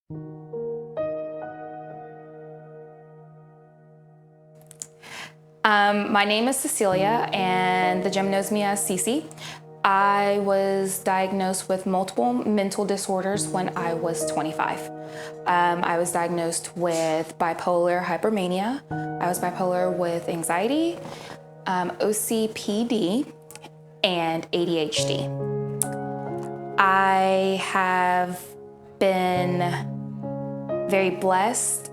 My name is Cecilia, and the gym knows me as Ceci. I was diagnosed with multiple mental disorders when I was 25. I was diagnosed with bipolar hypermania. I was bipolar with anxiety, OCPD, and ADHD. I have been very blessed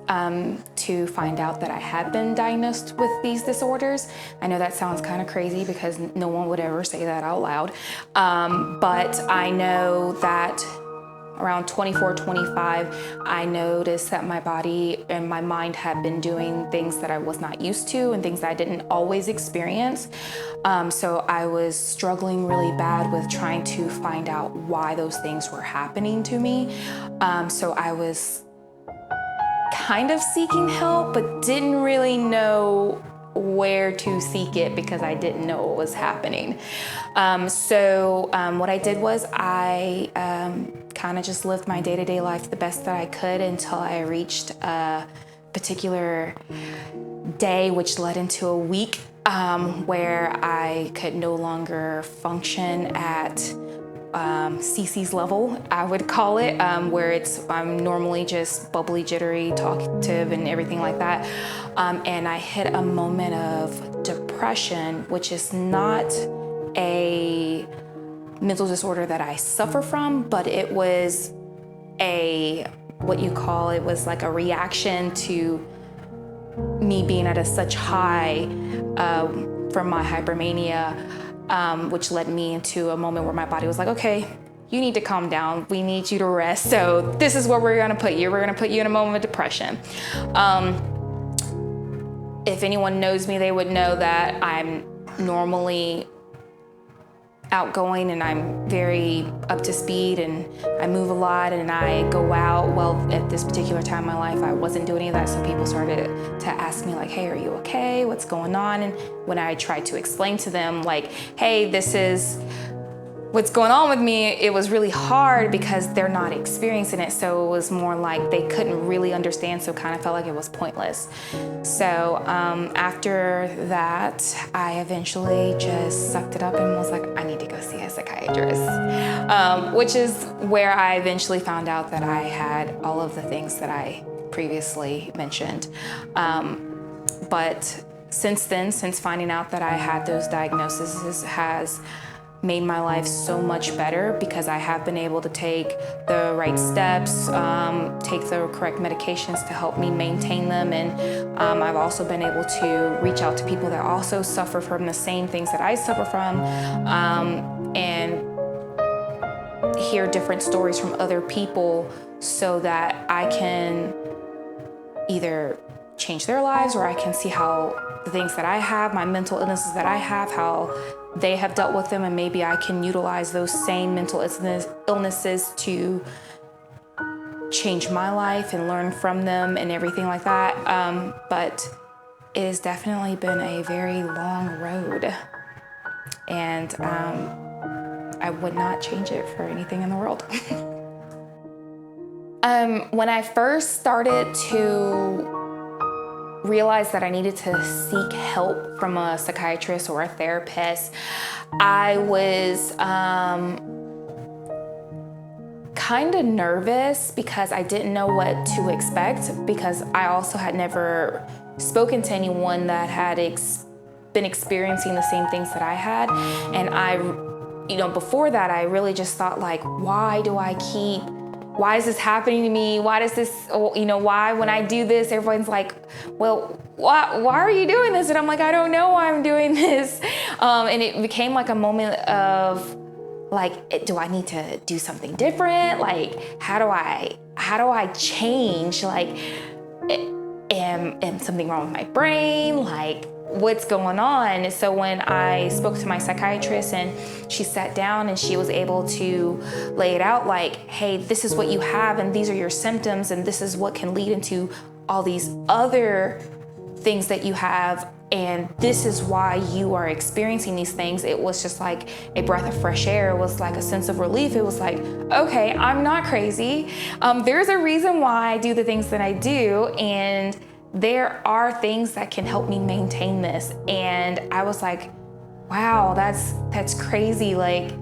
to find out that I had been diagnosed with these disorders. I know that sounds kind of crazy because no one would ever say that out loud. But I know that around 24, 25, I noticed that my body and my mind had been doing things that I was not used to and things that I didn't always experience. So I was struggling really bad with trying to find out why those things were happening to me. So I was kind of seeking help, but didn't really know where to seek it because I didn't know what was happening. So what I did was I kind of just lived my day-to-day life the best that I could until I reached a particular day, which led into a week where I could no longer function at Ceci's level, I would call it, where I'm normally just bubbly, jittery, talkative, and everything like that. And I hit a moment of depression, which is not a mental disorder that I suffer from, but it was it was like a reaction to me being at such high from my hypermania. Which led me into a moment where my body was like, okay, you need to calm down. We need you to rest. So this is where we're gonna put you. We're gonna put you in a moment of depression. If anyone knows me, they would know that I'm normally outgoing and I'm very up to speed and I move a lot and I go out. Well, at this particular time in my life, I wasn't doing any of that. So people started to ask me like, hey, are you okay? What's going on? And when I tried to explain to them like, hey, this is what's going on with me, it was really hard because they're not experiencing it. So it was more like they couldn't really understand. So it kind of felt like it was pointless. So after that, I eventually just sucked it up and was like, I need to go see a psychiatrist, which is where I eventually found out that I had all of the things that I previously mentioned. But since then, since finding out that I had those diagnoses has made my life so much better because I have been able to take the right steps, take the correct medications to help me maintain them. And I've also been able to reach out to people that also suffer from the same things that I suffer from, and hear different stories from other people so that I can either change their lives or I can see how the things that I have, my mental illnesses that I have, how they have dealt with them, and maybe I can utilize those same mental illnesses to change my life and learn from them and everything like that. But it has definitely been a very long road, and I would not change it for anything in the world. When I first started to realized that I needed to seek help from a psychiatrist or a therapist, I was kind of nervous because I didn't know what to expect, because I also had never spoken to anyone that had been experiencing the same things that I had. And before that, I really just thought like, why is this happening to me? Why does this, why when I do this, everyone's like, well, why are you doing this? And I'm like, I don't know why I'm doing this. And it became like a moment of like, do I need to do something different? Like, how do I change? Like, am something wrong with my brain? Like, what's going on? So when I spoke to my psychiatrist and she sat down and she was able to lay it out like, hey, this is what you have and these are your symptoms and this is what can lead into all these other things that you have and this is why you are experiencing these things. It was just like a breath of fresh air. It was like a sense of relief. It was like, okay, I'm not crazy. There's a reason why I do the things that I do, and there are things that can help me maintain this. And I was like, wow, that's crazy. Like,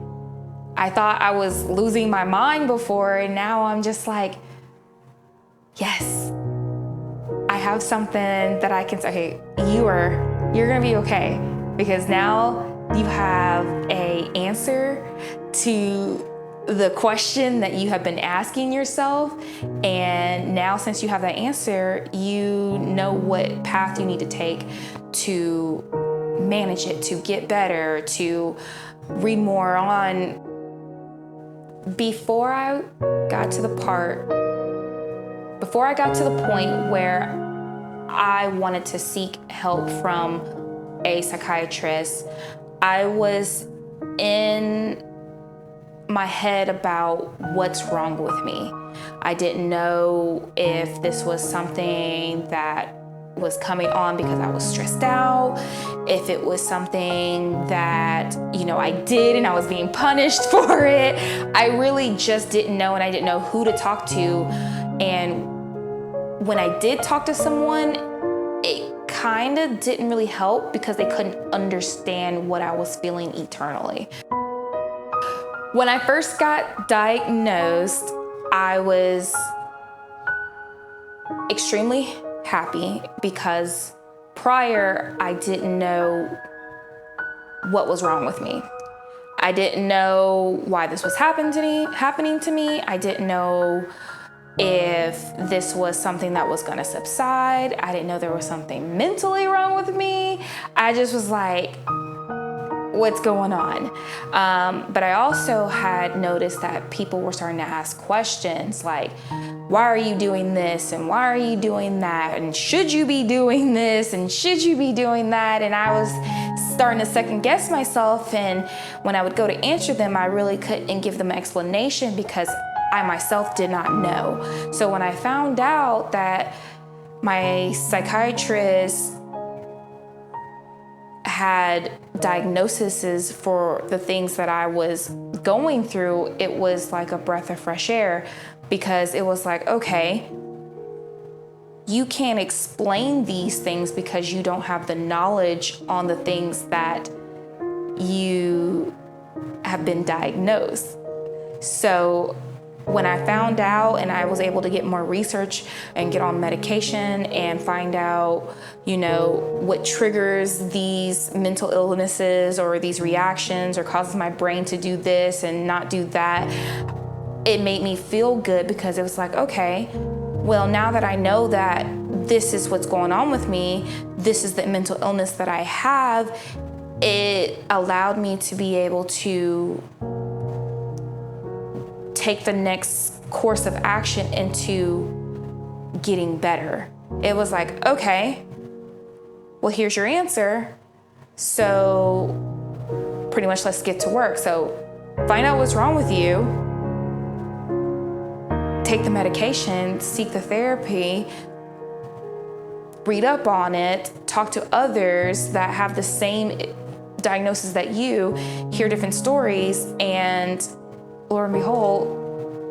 I thought I was losing my mind before, and now I'm just like, yes, I have something that I can say, hey, you're gonna be okay, because now you have an answer to the question that you have been asking yourself. And now, since you have that answer, you know what path you need to take to manage it, to get better, to read more on. Before I got to the point where I wanted to seek help from a psychiatrist, I was in my head about what's wrong with me. I didn't know if this was something that was coming on because I was stressed out, if it was something that, I did and I was being punished for it. I really just didn't know, and I didn't know who to talk to. And when I did talk to someone, it kind of didn't really help because they couldn't understand what I was feeling internally. When I first got diagnosed, I was extremely happy because prior, I didn't know what was wrong with me. I didn't know why this was happening to me. I didn't know if this was something that was gonna subside. I didn't know there was something mentally wrong with me. I just was like, what's going on? But I also had noticed that people were starting to ask questions like, why are you doing this? And why are you doing that? And should you be doing this? And should you be doing that? And I was starting to second guess myself. And when I would go to answer them, I really couldn't give them an explanation because I myself did not know. So when I found out that my psychiatrist had diagnoses for the things that I was going through, it was like a breath of fresh air, because it was like, okay, you can't explain these things because you don't have the knowledge on the things that you have been diagnosed. So when I found out and I was able to get more research and get on medication and find out, what triggers these mental illnesses or these reactions or causes my brain to do this and not do that, it made me feel good because it was like, okay, well, now that I know that this is what's going on with me, this is the mental illness that I have, it allowed me to be able to take the next course of action into getting better. It was like, okay, well, here's your answer. So pretty much let's get to work. So find out what's wrong with you, take the medication, seek the therapy, read up on it, talk to others that have the same diagnosis that you, hear different stories, and lo and behold,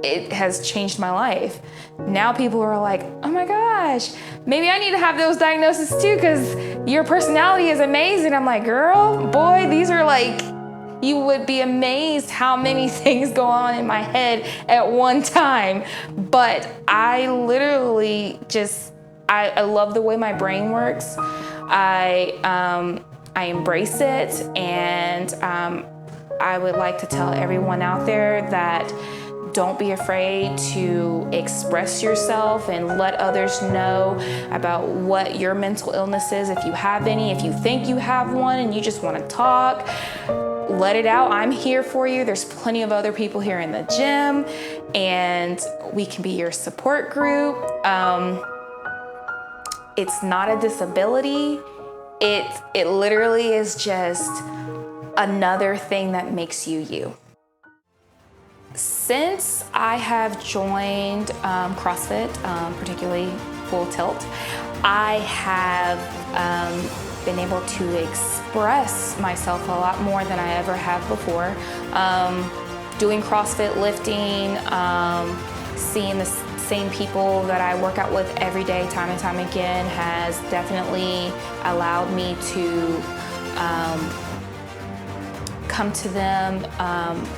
it has changed my life. Now people are like, oh my gosh, maybe I need to have those diagnoses too because your personality is amazing. I'm like, girl, boy, these are like, you would be amazed how many things go on in my head at one time. But I literally just, I love the way my brain works. I embrace it, and I would like to tell everyone out there that don't be afraid to express yourself and let others know about what your mental illness is. If you have any, if you think you have one and you just want to talk, let it out. I'm here for you. There's plenty of other people here in the gym, and we can be your support group. It's not a disability. It literally is just another thing that makes you you. Since I have joined CrossFit, particularly FullTilt, I have been able to express myself a lot more than I ever have before. Doing CrossFit, lifting, seeing the same people that I work out with every day, time and time again, has definitely allowed me to come to them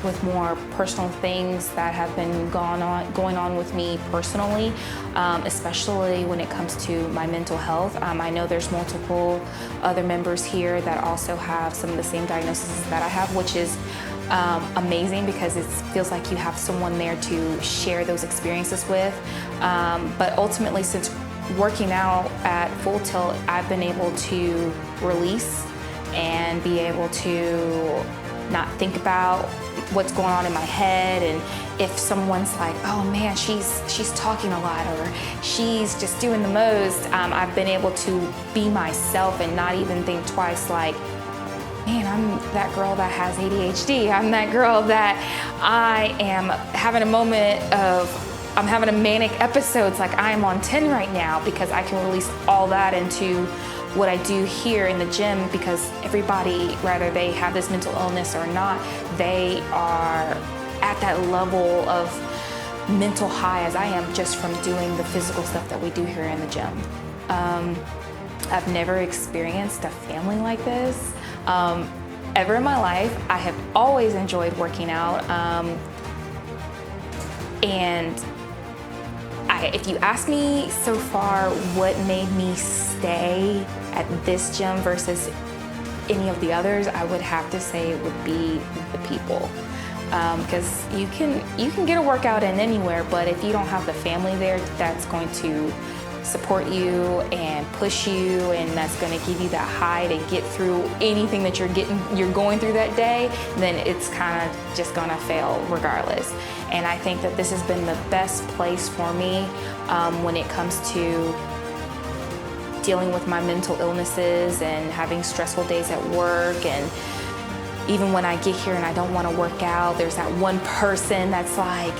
with more personal things that have been going on with me personally, especially when it comes to my mental health. I know there's multiple other members here that also have some of the same diagnoses that I have, which is amazing because it feels like you have someone there to share those experiences with. But ultimately, since working out at FullTilt, I've been able to release and be able to not think about what's going on in my head. And if someone's like, oh man, she's talking a lot, or she's just doing the most, I've been able to be myself and not even think twice like, man, I'm that girl that has ADHD. I'm that girl that I am having a moment of, I'm having a manic episode. It's like I am on 10 right now because I can release all that into what I do here in the gym, because everybody, whether they have this mental illness or not, they are at that level of mental high as I am just from doing the physical stuff that we do here in the gym. I've never experienced a family like this ever in my life. I have always enjoyed working out, and if you ask me so far what made me stay at this gym versus any of the others, I would have to say it would be the people. Because you can get a workout in anywhere, but if you don't have the family there that's going to support you and push you, and that's going to give you that high to get through anything that you're going through that day, then it's kind of just going to fail regardless. And I think that this has been the best place for me when it comes to dealing with my mental illnesses and having stressful days at work. And even when I get here and I don't want to work out, there's that one person that's like,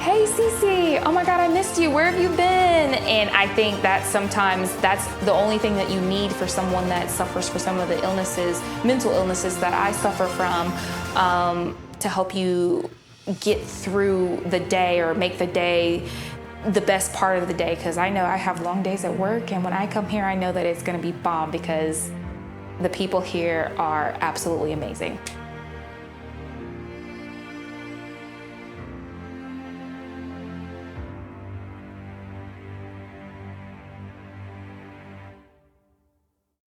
hey Ceci, oh my God, I missed you, where have you been? And I think that sometimes that's the only thing that you need for someone that suffers from some of the illnesses, mental illnesses that I suffer from, to help you get through the day or make the day the best part of the day. Because I know I have long days at work, and when I come here, I know that it's gonna be bomb because the people here are absolutely amazing.